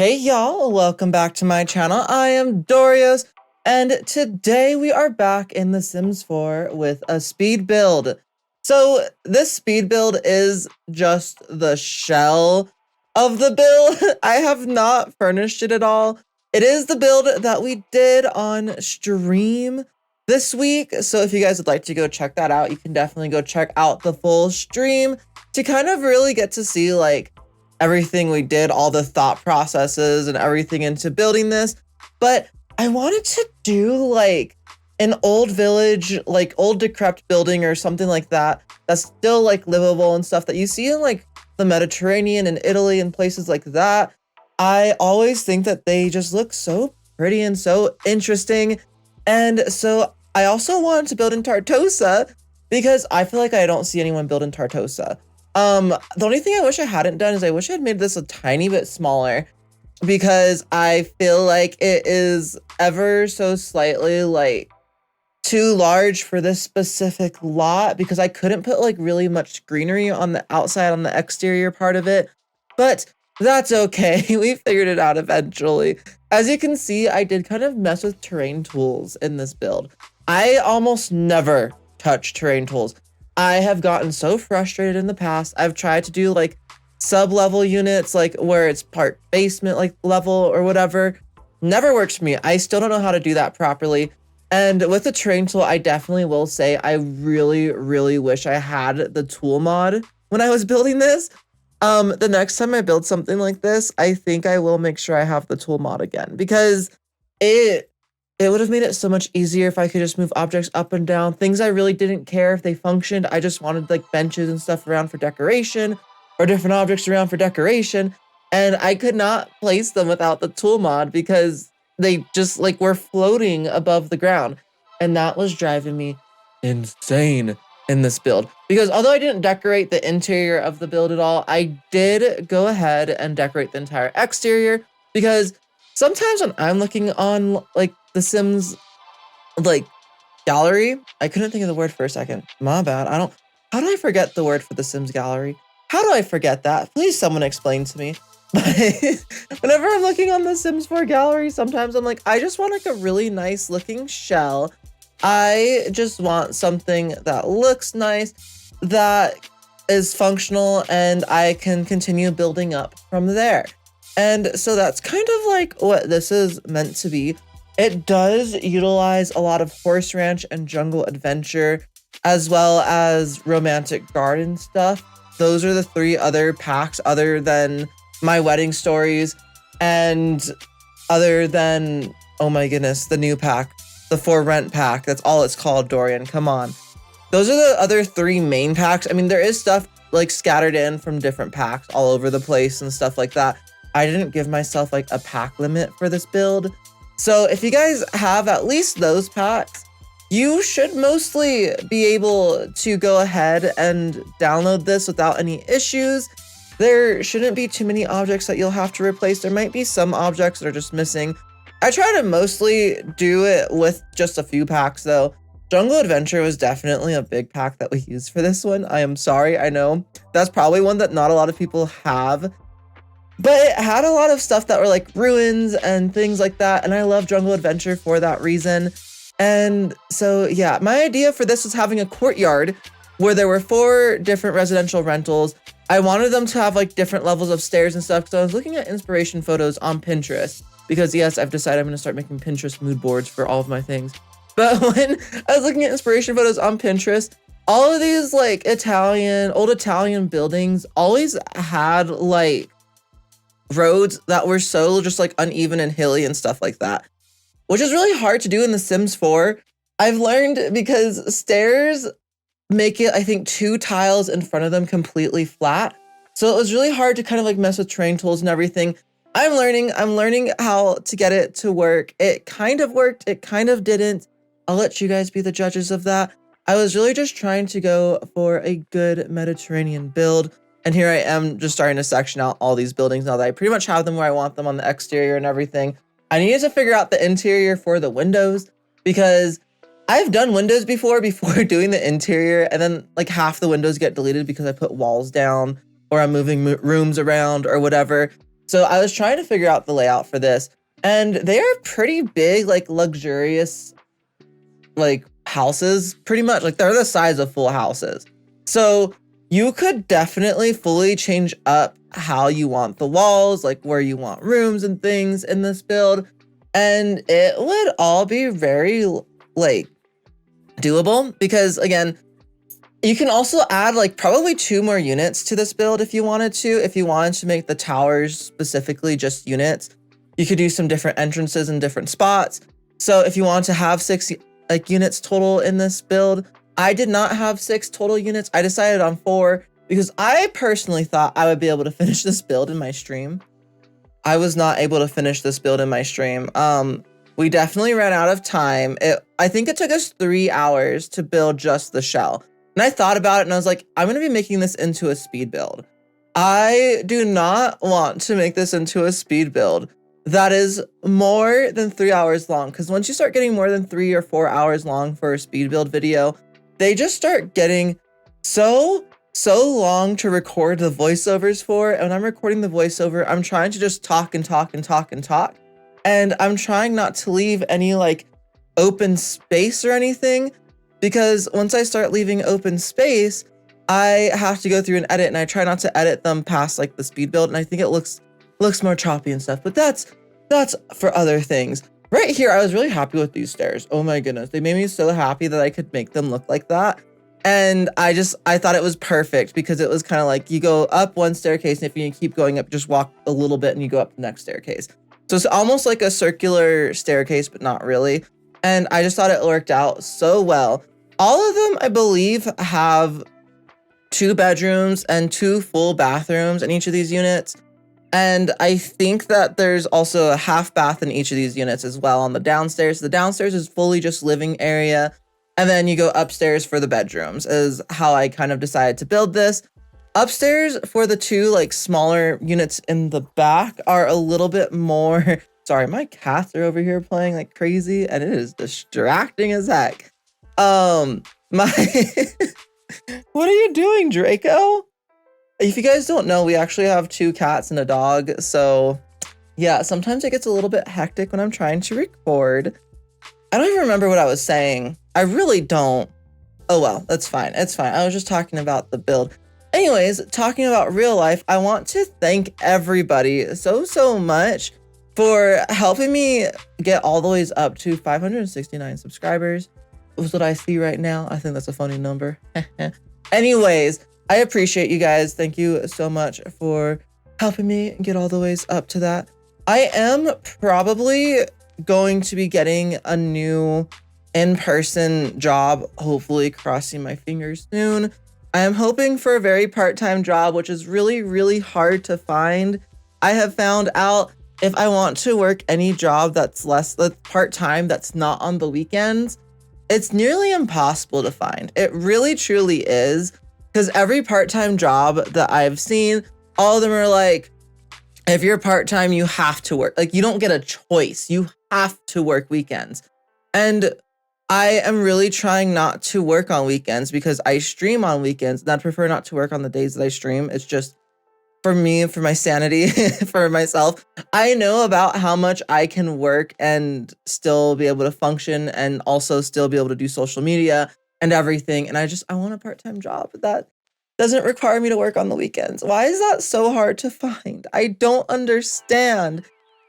Hey y'all, welcome back to my channel. I am Dorios, and today we are back in The Sims 4 with a speed build. So this speed build is just the shell of the build. I have not furnished it at all. It is the build that we did on stream this week. So if you guys would like to go check that out, you can definitely go check out the full stream to kind of really get to see like everything we did, all the thought processes and everything into building this. But I wanted to do like an old village, like old decrepit building or something like that, that's still like livable and stuff that you see in like the Mediterranean and Italy and places like that. I always think that they just look so pretty and so interesting. And so I also wanted to build in Tartosa because I feel like I don't see anyone build in Tartosa. The only thing I wish I hadn't done is I wish I had made this a tiny bit smaller because I feel like it is ever so slightly like too large for this specific lot because I couldn't put like really much greenery on the outside, on the exterior part of it, but that's okay. We figured it out eventually. As you can see, I did kind of mess with terrain tools in this build. I almost never touch terrain tools. I have gotten so frustrated in the past. I've tried to do like sub-level units, like where it's part basement like level or whatever. Never works for me. I still don't know how to do that properly. And with the terrain tool, I definitely will say I really wish I had the tool mod when I was building this. The next time I build something like this, I think I will make sure I have the tool mod again because it would have made it so much easier if I could just move objects up and down. Things I really didn't care if they functioned. I just wanted like benches and stuff around for decoration or different objects around for decoration. And I could not place them without the tool mod because they just like were floating above the ground. And that was driving me insane in this build. Because although I didn't decorate the interior of the build at all, I did go ahead and decorate the entire exterior because sometimes when I'm looking on like the Sims like gallery, I couldn't think of the word for a second. My bad. How do I forget the word for the Sims gallery? How do I forget that? Please someone explain to me. But whenever I'm looking on the Sims 4 gallery, sometimes I'm like, I just want like a really nice looking shell. I just want something that looks nice, that is functional, and I can continue building up from there. And so that's kind of like what this is meant to be. It does utilize a lot of horse ranch and jungle adventure, as well as romantic garden stuff. Those are the three other packs other than my wedding stories and other than, oh my goodness, the new pack, the for rent pack. That's all it's called, Dorian. Come on. Those are the other three main packs. I mean, there is stuff like scattered in from different packs all over the place and stuff like that. I didn't give myself like a pack limit for this build. So if you guys have at least those packs, you should mostly be able to go ahead and download this without any issues. There shouldn't be too many objects that you'll have to replace. There might be some objects that are just missing. I try to mostly do it with just a few packs though. Jungle Adventure was definitely a big pack that we used for this one. I am sorry, I know. That's probably one that not a lot of people have. But it had a lot of stuff that were like ruins and things like that. And I love Jungle Adventure for that reason. And so, yeah, my idea for this was having a courtyard where there were 4 different residential rentals. I wanted them to have like different levels of stairs and stuff. So I was looking at inspiration photos on Pinterest because yes, I've decided I'm going to start making Pinterest mood boards for all of my things. But when I was looking at inspiration photos on Pinterest, all of these like old Italian buildings always had like roads that were so just like uneven and hilly and stuff like that, which is really hard to do in The Sims 4. I've learned because stairs make it, I think, 2 tiles in front of them completely flat. So it was really hard to kind of like mess with terrain tools and everything. I'm learning how to get it to work. It kind of worked, it kind of didn't. I'll let you guys be the judges of that. I was really just trying to go for a good Mediterranean build. And here I am just starting to section out all these buildings now that I pretty much have them where I want them on the exterior and everything. I needed to figure out the interior for the windows because I've done windows before doing the interior, and then like half the windows get deleted because I put walls down or I'm moving rooms around or whatever. So I was trying to figure out the layout for this, and they are pretty big, like luxurious, like houses, pretty much. Like they're the size of full houses. So you could definitely fully change up how you want the walls, like where you want rooms and things in this build. And it would all be very like doable because again, you can also add like probably 2 more units to this build if you wanted to. If you wanted to make the towers specifically just units, you could do some different entrances in different spots. So if you want to have 6 like units total in this build, I did not have 6 total units. I decided on 4 because I personally thought I would be able to finish this build in my stream. I was not able to finish this build in my stream. We definitely ran out of time. I think it took us 3 hours to build just the shell. And I thought about it and I was like, I'm going to be making this into a speed build. I do not want to make this into a speed build that is more than 3 hours long. Because once you start getting more than 3 or 4 hours long for a speed build video, they just start getting so long to record the voiceovers for. And when I'm recording the voiceover, I'm trying to just talk and talk and talk and talk. And I'm trying not to leave any like open space or anything. Because once I start leaving open space, I have to go through and edit, and I try not to edit them past like the speed build, and I think it looks more choppy and stuff, but that's for other things. Right here, I was really happy with these stairs. Oh my goodness, they made me so happy that I could make them look like that. And I thought it was perfect because it was kind of like you go up one staircase, and if you keep going up, just walk a little bit and you go up the next staircase. So it's almost like a circular staircase, but not really. And I just thought it worked out so well. All of them, I believe, have 2 bedrooms and 2 full bathrooms in each of these units. And I think that there's also a half bath in each of these units as well on the downstairs. The downstairs is fully just living area. And then you go upstairs for the bedrooms is how I kind of decided to build this. Upstairs for the 2 like smaller units in the back are a little bit more, sorry, my cats are over here playing like crazy and it is distracting as heck. What are you doing, Draco? If you guys don't know, we actually have 2 cats and a dog. So yeah, sometimes it gets a little bit hectic when I'm trying to record. I don't even remember what I was saying. I really don't. Oh, well, that's fine. It's fine. I was just talking about the build. Anyways, talking about real life, I want to thank everybody so much for helping me get all the ways up to 569 subscribers. Was what I see right now. I think that's a funny number. Anyways, I appreciate you guys. Thank you so much for helping me get all the ways up to that. I am probably going to be getting a new in-person job, hopefully crossing my fingers soon. I am hoping for a very part-time job, which is really hard to find. I have found out if I want to work any job that's part-time, that's not on the weekends, it's nearly impossible to find. It really truly is, because every part-time job that I've seen, all of them are like, if you're part-time, you have to work. Like, you don't get a choice. You have to work weekends. And I am really trying not to work on weekends because I stream on weekends and I'd prefer not to work on the days that I stream. It's just for me, for my sanity, for myself. I know about how much I can work and still be able to function and also still be able to do social media and everything. And I want a part-time job that doesn't require me to work on the weekends. Why is that so hard to find? I don't understand.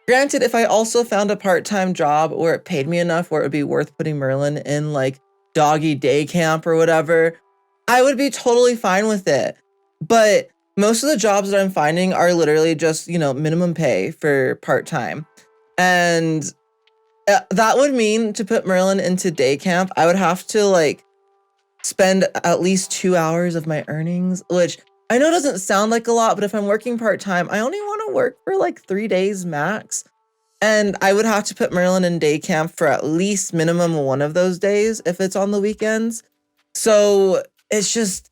Granted, if I also found a part-time job where it paid me enough where it would be worth putting Merlin in like doggy day camp or whatever, I would be totally fine with it. But most of the jobs that I'm finding are literally just, minimum pay for part-time. And that would mean to put Merlin into day camp, I would have to like spend at least 2 hours of my earnings, which I know doesn't sound like a lot, but if I'm working part-time, I only want to work for like 3 days max. And I would have to put Merlin in day camp for at least minimum one of those days if it's on the weekends. So it's just,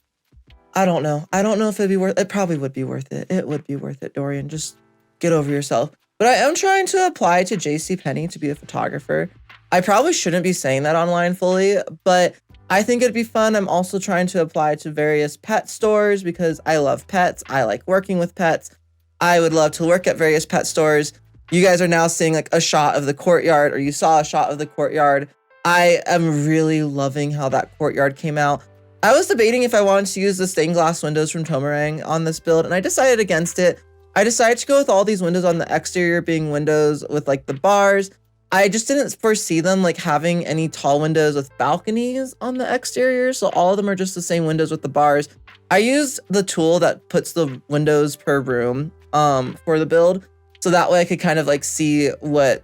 I don't know. I don't know if it'd be worth it. It probably would be worth it. It would be worth it, Dorian. Just get over yourself. But I am trying to apply to JCPenney to be a photographer. I probably shouldn't be saying that online fully, but I think it'd be fun. I'm also trying to apply to various pet stores because I love pets. I like working with pets. I would love to work at various pet stores. You guys are now seeing like a shot of the courtyard, or you saw a shot of the courtyard. I am really loving how that courtyard came out. I was debating if I wanted to use the stained glass windows from Tomarang on this build, and I decided against it. I decided to go with all these windows on the exterior being windows with like the bars. I just didn't foresee them like having any tall windows with balconies on the exterior, so all of them are just the same windows with the bars. I used the tool that puts the windows per room for the build, so that way I could kind of like see what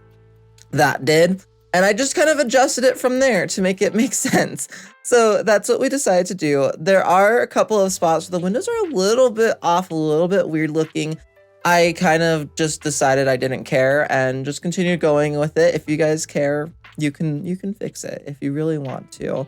that did. And I just kind of adjusted it from there to make it make sense. So that's what we decided to do. There are a couple of spots where the windows are a little bit off, a little bit weird looking. I kind of just decided I didn't care and just continued going with it. If you guys care, you can fix it. If you really want to,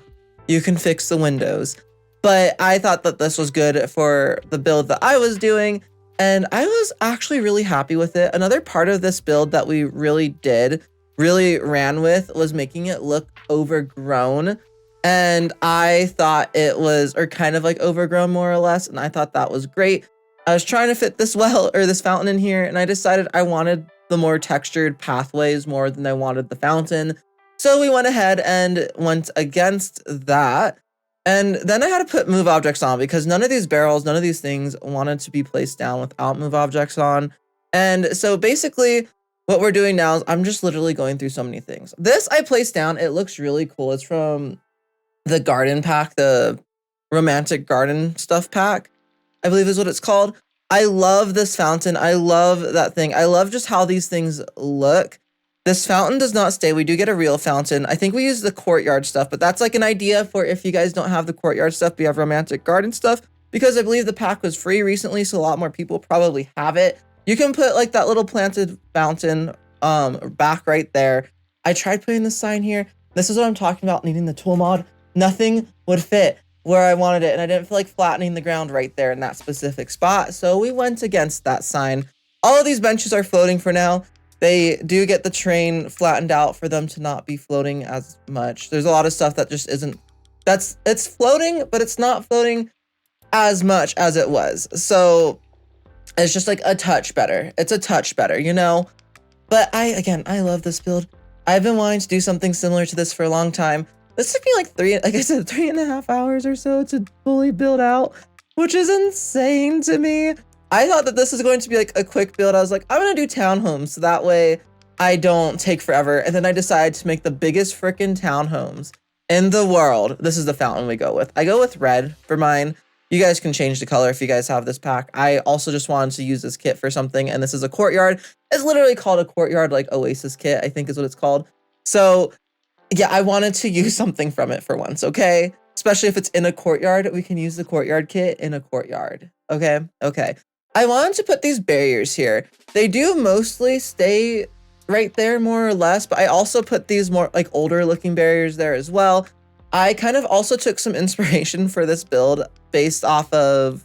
you can fix the windows. But I thought that this was good for the build that I was doing, and I was actually really happy with it. Another part of this build that we really ran with was making it look overgrown. And I thought it was, or kind of like overgrown more or less, and I thought that was great. I was trying to fit this well, or this fountain in here, and I decided I wanted the more textured pathways more than I wanted the fountain. So we went ahead and went against that. And then I had to put move objects on because none of these barrels, none of these things wanted to be placed down without move objects on. And so basically what we're doing now is I'm just literally going through so many things. This I placed down. It looks really cool. It's from the garden pack, the romantic garden stuff pack, I believe is what it's called. I love this fountain. I love that thing. I love just how these things look. This fountain does not stay. We do get a real fountain. I think we use the courtyard stuff, but that's like an idea for if you guys don't have the courtyard stuff, we have romantic garden stuff, because I believe the pack was free recently, so a lot more people probably have it. You can put like that little planted fountain back right there. I tried putting the sign here. This is what I'm talking about, needing the tool mod. Nothing would fit where I wanted it, and I didn't feel like flattening the ground right there in that specific spot, so we went against that sign. All of these benches are floating for now. They do get the train flattened out for them to not be floating as much. There's a lot of stuff that just isn't, it's floating, but it's not floating as much as it was. So it's just like a touch better. It's a touch better, you know? But I love this build. I've been wanting to do something similar to this for a long time. This took me like 3.5 hours or so to fully build out, which is insane to me. I thought that this was going to be like a quick build. I was like, I'm gonna do townhomes so that way I don't take forever. And then I decided to make the biggest freaking townhomes in the world. This is the fountain we go with. I go with red for mine. You guys can change the color if you guys have this pack. I also just wanted to use this kit for something, and this is a courtyard. It's literally called a courtyard, like Oasis kit, I think is what it's called. So yeah, I wanted to use something from it for once, okay? Especially if it's in a courtyard, we can use the courtyard kit in a courtyard, okay? Okay. I wanted to put these barriers here. They do mostly stay right there more or less, but I also put these more like older looking barriers there as well. I kind of also took some inspiration for this build based off of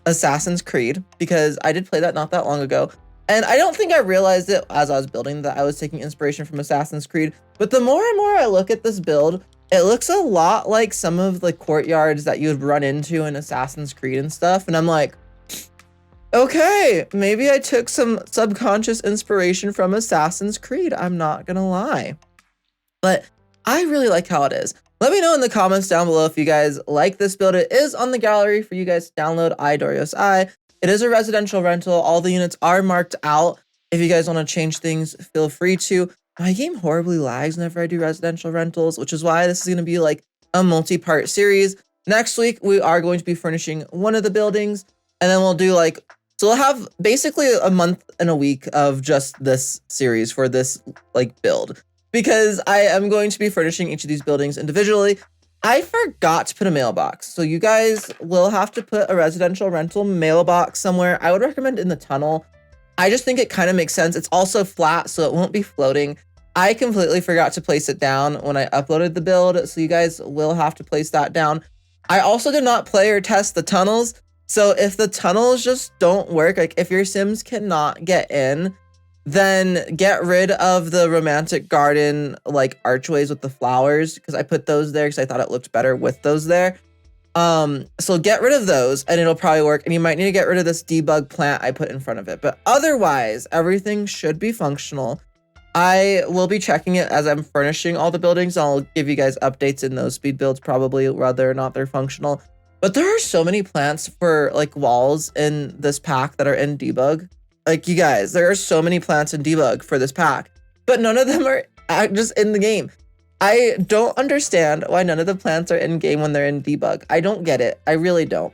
Assassin's Creed, because I did play that not that long ago. And I don't think I realized it as I was building that I was taking inspiration from Assassin's Creed. But the more and more I look at this build, it looks a lot like some of the courtyards that you would run into in Assassin's Creed and stuff. And I'm like, okay, maybe I took some subconscious inspiration from Assassin's Creed. I'm not gonna lie. But I really like how it is. Let me know in the comments down below if you guys like this build. It is on the gallery for you guys to download, IDoriosI. It is a residential rental. All the units are marked out. If you guys want to change things, feel free to. My game horribly lags whenever I do residential rentals, which is why this is going to be like a multi-part series. Next week, we are going to be furnishing one of the buildings, and then we'll do like, so we'll have basically a month and a week of just this series for this like build, because I am going to be furnishing each of these buildings individually. I forgot to put a mailbox, so you guys will have to put a residential rental mailbox somewhere. I would recommend in the tunnel. I just think it kind of makes sense. It's also flat, so it won't be floating. I completely forgot to place it down when I uploaded the build, so you guys will have to place that down. I also did not play or test the tunnels, so if the tunnels just don't work, like if your Sims cannot get in, then get rid of the romantic garden like archways with the flowers, because I put those there because I thought it looked better with those there. So get rid of those and it'll probably work. And you might need to get rid of this debug plant I put in front of it. But otherwise, everything should be functional. I will be checking it as I'm furnishing all the buildings. I'll give you guys updates in those speed builds, probably whether or not they're functional. But there are so many plants for like walls in this pack that are in debug. Like you guys, there are so many plants in debug for this pack, but none of them are just in the game. I don't understand why none of the plants are in game when they're in debug. I don't get it. I really don't.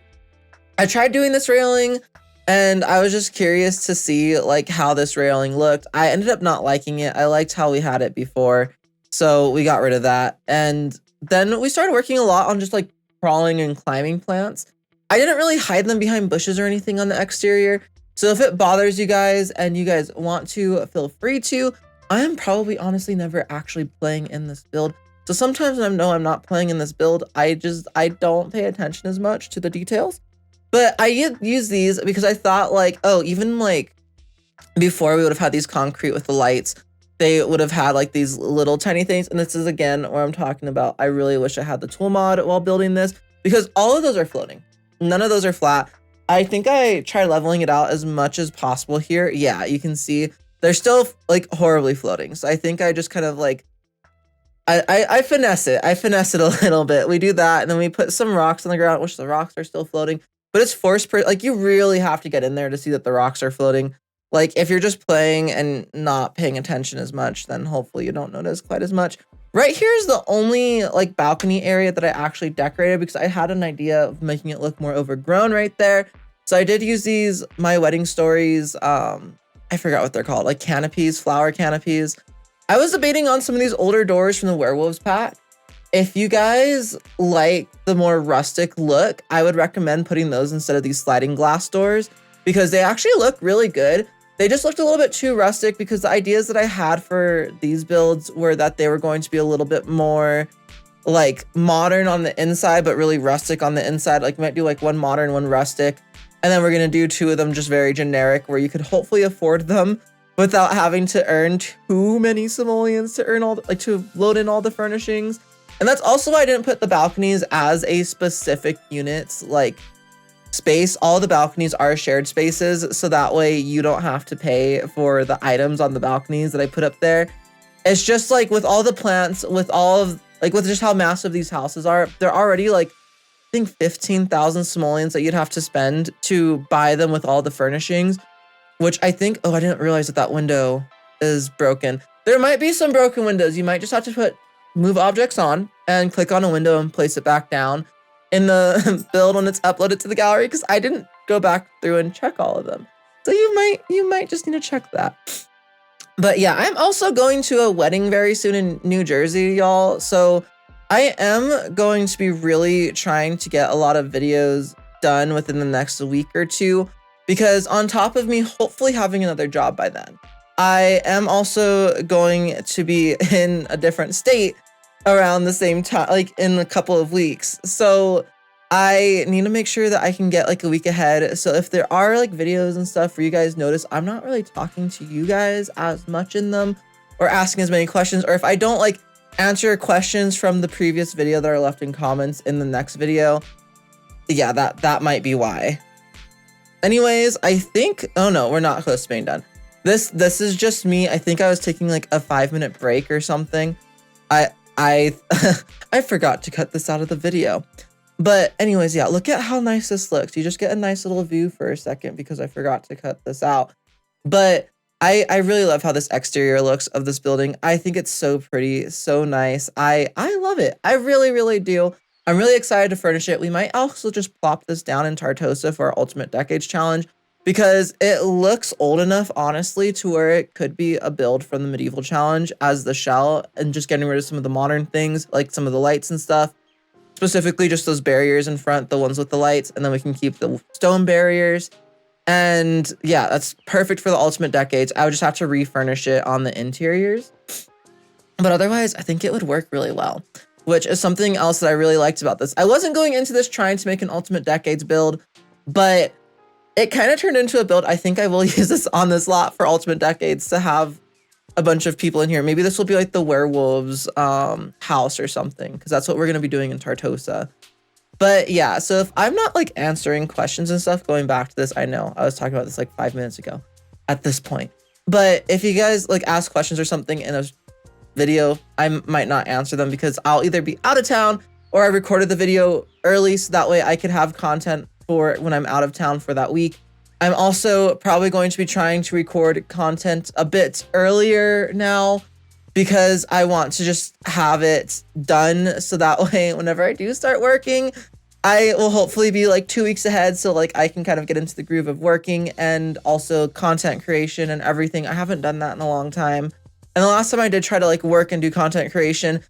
I tried doing this railing and I was just curious to see like how this railing looked. I ended up not liking it. I liked how we had it before. So we got rid of that. And then we started working a lot on just like crawling and climbing plants. I didn't really hide them behind bushes or anything on the exterior. So if it bothers you guys and you guys want to, feel free to. I am probably honestly never actually playing in this build. So sometimes when I know I'm not playing in this build, I don't pay attention as much to the details. But I use these because I thought like, oh, even like before we would have had these concrete with the lights, they would have had like these little tiny things. And this is again where I'm talking about, I really wish I had the tool mod while building this because all of those are floating. None of those are flat. I think I tried leveling it out as much as possible here. Yeah, you can see they're still like horribly floating. So I think I just kind of like, I finesse it. I finesse it a little bit. We do that. And then we put some rocks on the ground, which the rocks are still floating, but it's forced. Like you really have to get in there to see that the rocks are floating. Like if you're just playing and not paying attention as much, then hopefully you don't notice quite as much. Right here is the only like balcony area that I actually decorated because I had an idea of making it look more overgrown right there. So I did use these My Wedding Stories, I forgot what they're called, like canopies, flower canopies. I was debating on some of these older doors from the Werewolves pack. If you guys like the more rustic look, I would recommend putting those instead of these sliding glass doors because they actually look really good. They just looked a little bit too rustic because the ideas that I had for these builds were that they were going to be a little bit more like modern on the inside, but really rustic on the inside. Like we might do like one modern, one rustic. And then we're going to do two of them just very generic where you could hopefully afford them without having to earn too many simoleons to earn all like to load in all the furnishings. And that's also why I didn't put the balconies as a specific unit like space. All the balconies are shared spaces. So that way you don't have to pay for the items on the balconies that I put up there. It's just like with all the plants, with all of like with just how massive these houses are, they're already like I think 15,000 simoleons that you'd have to spend to buy them with all the furnishings, which I think, oh, I didn't realize that that window is broken. There might be some broken windows. You might just have to move objects on and click on a window and place it back down in the build when it's uploaded to the gallery because I didn't go back through and check all of them. So you might just need to check that. But yeah, I'm also going to a wedding very soon in New Jersey, y'all. So I am going to be really trying to get a lot of videos done within the next week or two, because on top of me hopefully having another job by then, I am also going to be in a different state around the same time, like in a couple of weeks. So I need to make sure that I can get like a week ahead. So if there are like videos and stuff for you guys notice, I'm not really talking to you guys as much in them or asking as many questions, or if I don't like answer questions from the previous video that are left in comments in the next video, yeah, that might be why. Anyways, I think, oh no, we're not close to being done. This is just me. I think I was taking like a 5-minute break or something. I I forgot to cut this out of the video. But anyways, yeah, look at how nice this looks. You just get a nice little view for a second because I forgot to cut this out. But I really love how this exterior looks of this building. I think it's so pretty, so nice. I love it. I really, really do. I'm really excited to furnish it. We might also just plop this down in Tartosa for our Ultimate Decades Challenge because it looks old enough, honestly, to where it could be a build from the Medieval Challenge as the shell and just getting rid of some of the modern things, like some of the lights and stuff. Specifically just those barriers in front, the ones with the lights, and then we can keep the stone barriers. And yeah, that's perfect for the Ultimate Decades. I would just have to refurnish it on the interiors. But otherwise, I think it would work really well, which is something else that I really liked about this. I wasn't going into this trying to make an Ultimate Decades build, but it kind of turned into a build. I think I will use this on this lot for Ultimate Decades to have a bunch of people in here. Maybe this will be like the werewolves house or something, because that's what we're going to be doing in Tartosa. But yeah, so if I'm not like answering questions and stuff, going back to this, I know I was talking about this like 5 minutes ago at this point. But if you guys like ask questions or something in a video, I might not answer them because I'll either be out of town or I recorded the video early so that way I could have content for when I'm out of town for that week. I'm also probably going to be trying to record content a bit earlier now because I want to just have it done so that way whenever I do start working, I will hopefully be like 2 weeks ahead so like I can kind of get into the groove of working and also content creation and everything. I haven't done that in a long time. And the last time I did try to like work and do content creation,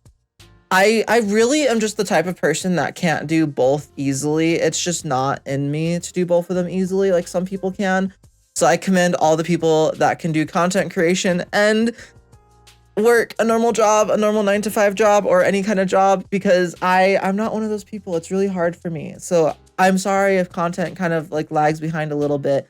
I really am just the type of person that can't do both easily. It's just not in me to do both of them easily like some people can. So I commend all the people that can do content creation and work a normal job, a normal 9-to-5 job or any kind of job because I'm not one of those people. It's really hard for me. So I'm sorry if content kind of like lags behind a little bit,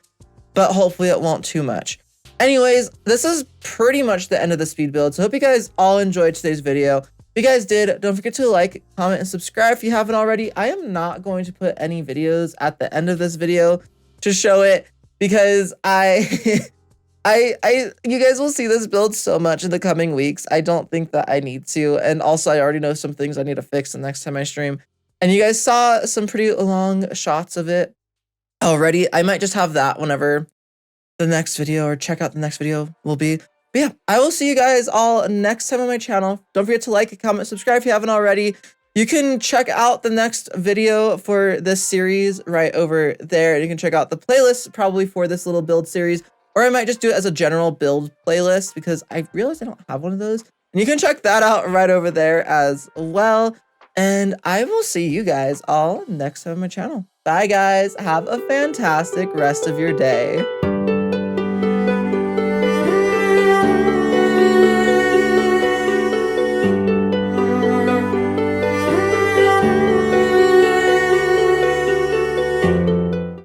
but hopefully it won't too much. Anyways, this is pretty much the end of the speed build. So I hope you guys all enjoyed today's video. If you guys did, don't forget to like, comment, and subscribe if you haven't already. I am not going to put any videos at the end of this video to show it because you guys will see this build so much in the coming weeks. I don't think that I need to. And also I already know some things I need to fix the next time I stream. And you guys saw some pretty long shots of it already. I might just have that whenever the next video or check out the next video will be. But yeah, I will see you guys all next time on my channel. Don't forget to like, comment, subscribe if you haven't already. You can check out the next video for this series right over there. And you can check out the playlist probably for this little build series. Or I might just do it as a general build playlist because I realized I don't have one of those. And you can check that out right over there as well. And I will see you guys all next time on my channel. Bye guys. Have a fantastic rest of your day.